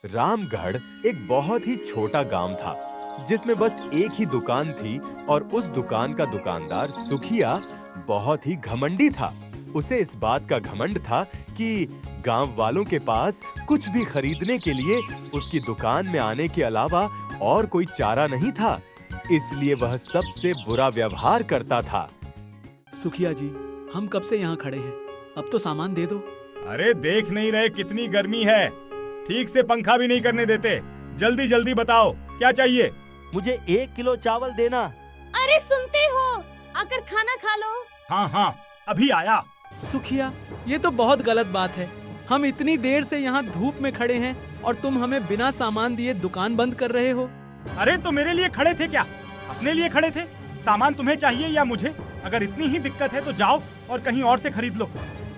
रामगढ़ एक बहुत ही छोटा गांव था जिसमें बस एक ही दुकान थी और उस दुकान का दुकानदार सुखिया बहुत ही घमंडी था। उसे इस बात का घमंड था कि गांव वालों के पास कुछ भी खरीदने के लिए उसकी दुकान में आने के अलावा और कोई चारा नहीं था, इसलिए वह सबसे बुरा व्यवहार करता था। सुखिया जी, हम कब से यहाँ खड़े हैं, अब तो सामान दे दो। अरे देख नहीं रहे कितनी गर्मी है, ठीक से पंखा भी नहीं करने देते। जल्दी जल्दी बताओ क्या चाहिए। मुझे 1 किलो चावल देना। अरे सुनते हो, आकर खाना खा लो। हाँ हाँ अभी आया। सुखिया, ये तो बहुत गलत बात है। हम इतनी देर से यहाँ धूप में खड़े हैं और तुम हमें बिना सामान दिए दुकान बंद कर रहे हो। अरे तो मेरे लिए खड़े थे क्या? अपने लिए खड़े थे? सामान तुम्हें चाहिए या मुझे? अगर इतनी ही दिक्कत है तो जाओ और कहीं और से खरीद लो।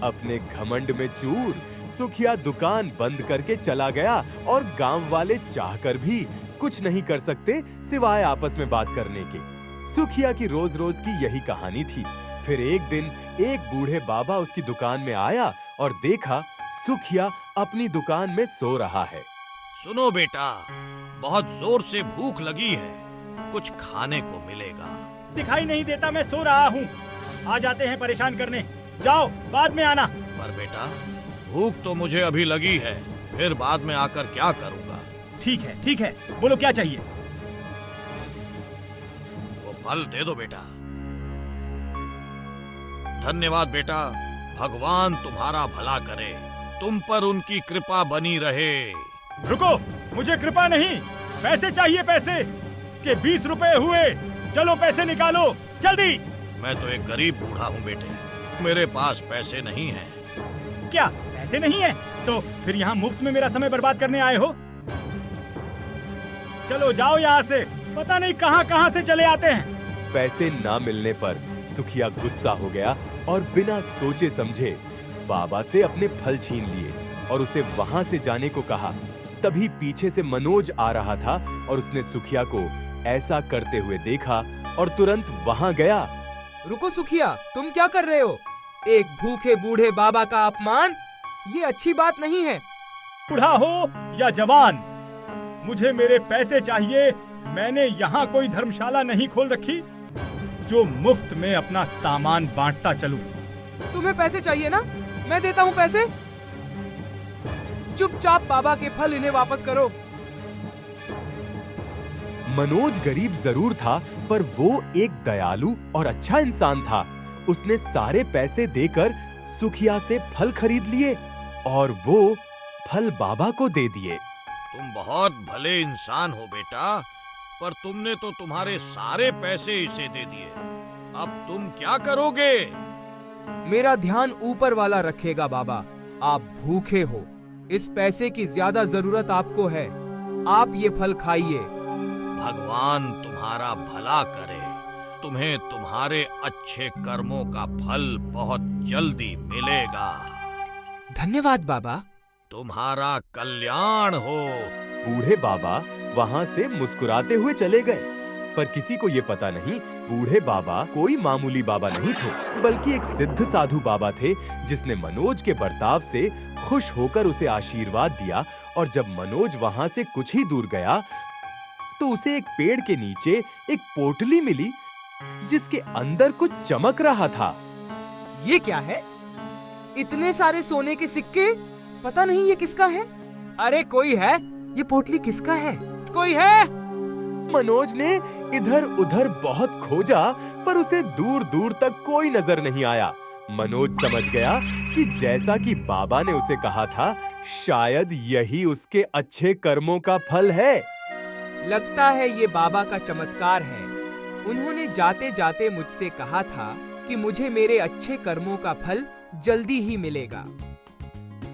अपने घमंड में चूर सुखिया दुकान बंद करके चला गया और गांव वाले चाहकर भी कुछ नहीं कर सकते सिवाय आपस में बात करने के। सुखिया की रोज रोज की यही कहानी थी। फिर एक दिन एक बूढ़े बाबा उसकी दुकान में आया और देखा सुखिया अपनी दुकान में सो रहा है। सुनो बेटा, बहुत जोर से भूख लगी है, कुछ खाने को मिलेगा। दिखाई नहीं देता मैं सो रहा हूँ। आ जाते हैं परेशान करने, जाओ बाद में आना। पर बेटा, भूख तो मुझे अभी लगी है, फिर बाद में आकर क्या करूँगा। ठीक है, बोलो क्या चाहिए। वो फल दे दो बेटा। धन्यवाद बेटा, भगवान तुम्हारा भला करे, तुम पर उनकी कृपा बनी रहे। रुको, मुझे कृपा नहीं, पैसे चाहिए पैसे। इसके 20 रुपए हुए, चलो पैसे निकालो जल्दी। मैं तो एक गरीब बूढ़ा हूँ बेटे, मेरे पास पैसे नहीं हैं। क्या पैसे नहीं है? तो फिर यहाँ मुफ्त में मेरा समय बर्बाद करने आए हो? चलो जाओ यहाँ से, पता नहीं कहाँ कहाँ से चले आते हैं। पैसे ना मिलने पर सुखिया गुस्सा हो गया और बिना सोचे समझे बाबा से अपने फल छीन लिए और उसे वहां से जाने को कहा। तभी पीछे से मनोज आ रहा था और उसने सुखिया को ऐसा करते हुए देखा और तुरंत वहां गया। रुको सुखिया, तुम क्या कर रहे हो? एक भूखे बूढ़े बाबा का अपमान, ये अच्छी बात नहीं है। बूढ़ा हो या जवान, मुझे मेरे पैसे चाहिए। मैंने यहाँ कोई धर्मशाला नहीं खोल रखी जो मुफ्त में अपना सामान बांटता चलूं। तुम्हें पैसे चाहिए ना? मैं देता हूँ पैसे। चुपचाप बाबा के फल इन्हें वापस करो। मनोज गरीब जरूर था, पर वो एक दयालु और अच्छा इंसान था। उसने सारे पैसे देकर सुखिया से फल खरीद लिए और वो फल बाबा को दे दिए। तुम बहुत भले इंसान हो बेटा, पर तुमने तो तुम्हारे सारे पैसे इसे दे दिए। अब तुम क्या करोगे? मेरा ध्यान ऊपर वाला रखेगा बाबा। आप भूखे हो, इस पैसे की ज्यादा जरूरत आपको है। आप ये फल खाइए। भगवान तुम्हारा भला करे, तुम्हें तुम्हारे अच्छे कर्मों का फल बहुत जल्दी मिलेगा। धन्यवाद बाबा। तुम्हारा कल्याण हो। बूढ़े बाबा वहां से मुस्कुराते हुए चले गए, पर किसी को ये पता नहीं बूढ़े बाबा कोई मामूली बाबा नहीं थे, बल्कि एक सिद्ध साधु बाबा थे जिसने मनोज के बर्ताव से खुश होकर उसे आशीर्वाद दिया। और जब मनोज वहां से कुछ ही दूर गया तो उसे एक पेड़ के नीचे एक पोटली मिली जिसके अंदर कुछ चमक रहा था। ये क्या है? इतने सारे सोने के सिक्के, पता नहीं ये किसका है। अरे कोई है? ये पोटली किसका है? कोई है? मनोज ने इधर उधर बहुत खोजा, पर उसे दूर दूर तक कोई नजर नहीं आया। मनोज समझ गया कि जैसा कि बाबा ने उसे कहा था, शायद यही उसके अच्छे कर्मों का फल है। लगता है ये बाबा का चमत्कार है। उन्होंने जाते जाते मुझसे कहा था कि मुझे मेरे अच्छे कर्मों का फल जल्दी ही मिलेगा।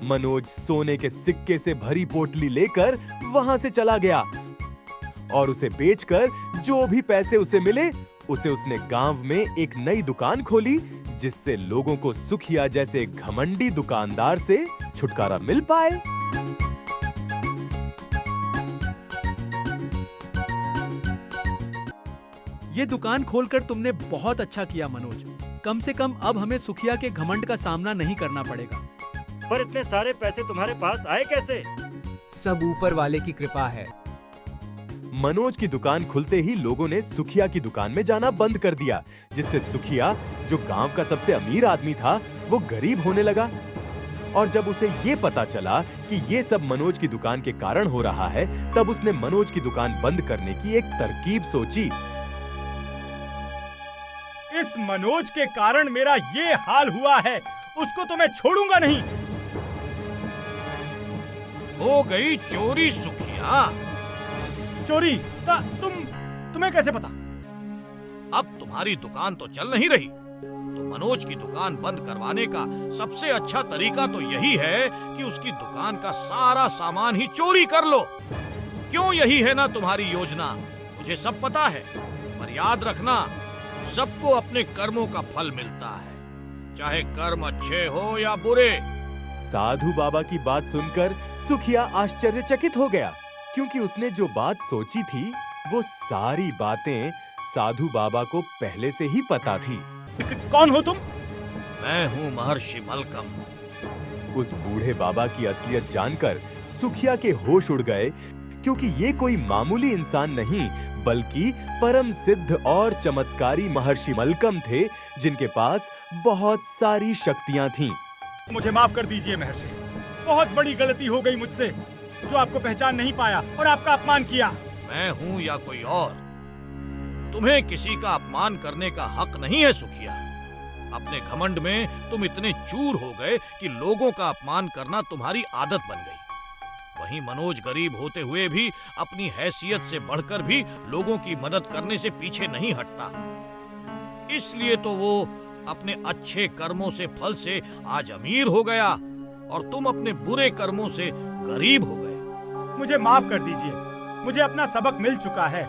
मनोज सोने के सिक्के से भरी पोटली लेकर वहां से चला गया और उसे बेचकर जो भी पैसे उसे मिले उसे उसने गांव में एक नई दुकान खोली, जिससे लोगों को सुखिया जैसे घमंडी दुकानदार से छुटकारा मिल पाए। ये दुकान खोलकर तुमने बहुत अच्छा किया मनोज। कम से कम अब हमें सुखिया के घमंड का सामना नहीं करना पड़ेगा। पर इतने सारे पैसे तुम्हारे पास आए कैसे? सब ऊपर वाले की कृपा है। मनोज की दुकान खुलते ही लोगों ने सुखिया की दुकान में जाना बंद कर दिया, जिससे सुखिया, जो गांव का सबसे अमीर आदमी था, वो गरीब होने लगा। और जब उसे ये पता चला कि ये सब मनोज की दुकान के कारण हो रहा है, तब उसने मनोज की दुकान बंद करने की एक तरकीब सोची। इस मनोज के कारण मेरा ये हाल हुआ है, उसको तो मैं छोड़ूंगा नहीं। हो गई चोरी सुखिया। चोरी? तुम्हें कैसे पता? अब तुम्हारी दुकान तो चल नहीं रही, तो मनोज की दुकान बंद करवाने का सबसे अच्छा तरीका तो यही है कि उसकी दुकान का सारा सामान ही चोरी कर लो। क्यों, यही है ना तुम्हारी योजना? मुझे सब पता है, पर याद रखना, सबको अपने कर्मों का फल मिलता है, चाहे कर्म अच्छे हो या बुरे। साधु बाबा की बात सुनकर सुखिया आश्चर्यचकित हो गया, क्योंकि उसने जो बात सोची थी, वो सारी बातें साधु बाबा को पहले से ही पता थी। कौन हो तुम? मैं हूँ महर्षि मलकम। उस बूढ़े बाबा की असलियत जानकर सुखिया के होश उड़ गए, क्योंकि ये कोई मामूली इंसान नहीं, बल्कि परम सिद्ध और चमत्कारी महर्षि मलकम थे, जिनके पास बहुत सारी शक्तियां थीं। मुझे माफ कर दीजिए महर्षि, बहुत बड़ी गलती हो गई मुझसे, जो आपको पहचान नहीं पाया और आपका अपमान किया। मैं हूँ या कोई और, तुम्हें किसी का अपमान करने का हक नहीं है सुखिया। अपने घमंड में तुम इतने चूर हो गए कि लोगों का अपमान करना तुम्हारी आदत बन गई। वहीं मनोज गरीब होते हुए भी अपनी हैसियत से बढ़कर भी लोगों की मदद करने से पीछे नहीं हटता। इसलिए तो वो अपने अच्छे कर्मों से फल से आज अमीर हो गया, और तुम अपने बुरे कर्मों से गरीब हो गए। मुझे माफ कर दीजिए, मुझे अपना सबक मिल चुका है।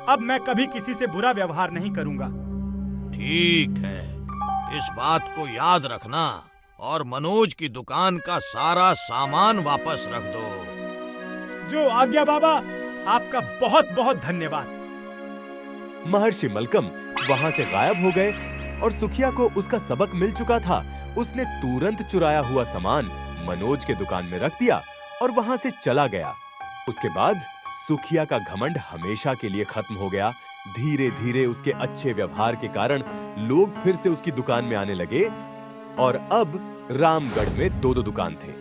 अब मैं कभी किसी से बुरा व्यवहार नहीं करूंगा। ठीक है, इस बात को याद रखना, और मनोज की दुकान का सारा सामान वापस रख दो। जो आज्ञा बाबा, आपका बहुत बहुत धन्यवाद। महर्षि मलकम वहां से गायब हो गए, और सुखिया को उसका सबक मिल चुका था। उसने तुरंत चुराया हुआ सामान मनोज के दुकान में रख दिया और वहां से चला गया। उसके बाद सुखिया का घमंड हमेशा के लिए खत्म हो गया। धीरे धीरे उसके अच्छे व्यवहार के कारण लोग फिर से उसकी दुकान में आने लगे, और अब रामगढ़ में 2-2 दुकान थे।